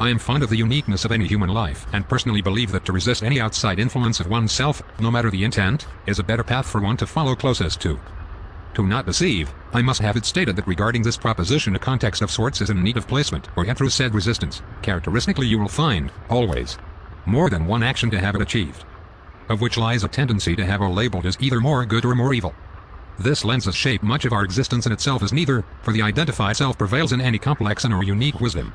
I am fond of the uniqueness of any human life, and personally believe that to resist any outside influence of oneself, no matter the intent, is a better path for one to follow closest to. To not deceive, I must have it stated that regarding this proposition a context of sorts is in need of placement, or through said resistance, characteristically you will find, always, more than one action to have it achieved, of which lies a tendency to have all labeled as either more good or more evil. This lends us shape much of our existence in itself as neither, for the identified self prevails in any complex and or unique wisdom.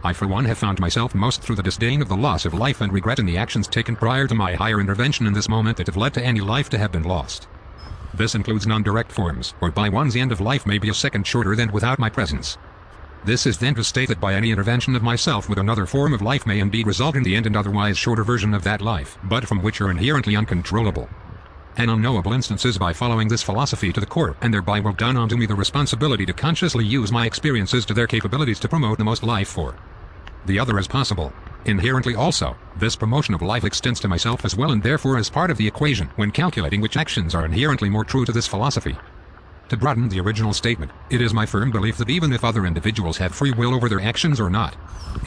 I for one have found myself most through the disdain of the loss of life and regret in the actions taken prior to my higher intervention in this moment that have led to any life to have been lost. This includes non-direct forms, whereby one's end of life may be a second shorter than without my presence. This is then to state that by any intervention of myself with another form of life may indeed result in the end and otherwise shorter version of that life, but from which are inherently uncontrollable and unknowable instances by following this philosophy to the core, and thereby will down onto me the responsibility to consciously use my experiences to their capabilities to promote the most life for the other as possible. Inherently also, this promotion of life extends to myself as well and therefore as part of the equation when calculating which actions are inherently more true to this philosophy. To broaden the original statement, it is my firm belief that even if other individuals have free will over their actions or not,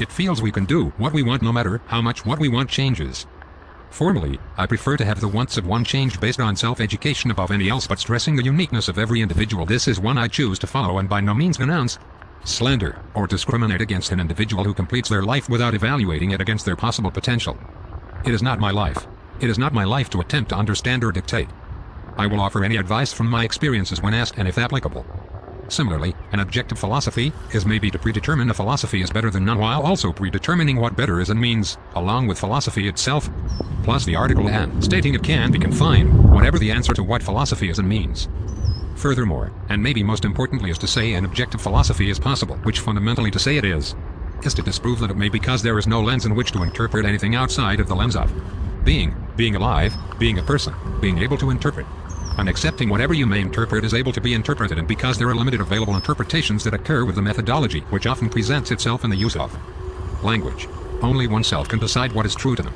it feels we can do what we want no matter how much what we want changes. Formally, I prefer to have the wants of one changed based on self-education above any else, but stressing the uniqueness of every individual. This is one I choose to follow and by no means denounce, slander, or discriminate against an individual who completes their life without evaluating it against their possible potential. It is not my life. It is not my life to attempt to understand or dictate. I will offer any advice from my experiences when asked and if applicable. Similarly, an objective philosophy is maybe to predetermine a philosophy is better than none while also predetermining what better is and means, along with philosophy itself, plus the article and stating it can be confined, whatever the answer to what philosophy is and means. Furthermore, and maybe most importantly is to say an objective philosophy is possible, which fundamentally to say it is to disprove that it may because there is no lens in which to interpret anything outside of the lens of being alive, being a person, being able to interpret. And accepting whatever you may interpret is able to be interpreted, and because there are limited available interpretations that occur with the methodology which often presents itself in the use of language, only oneself can decide what is true to them.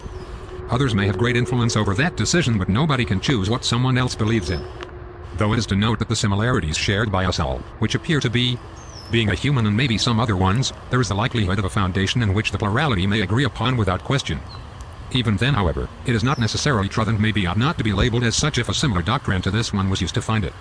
Others may have great influence over that decision, but nobody can choose what someone else believes in. Though it is to note that the similarities shared by us all, which appear to be being a human and maybe some other ones, there is the likelihood of a foundation in which the plurality may agree upon without question. Even then, however, it is not necessarily true and maybe ought not to be labeled as such if a similar doctrine to this one was used to find it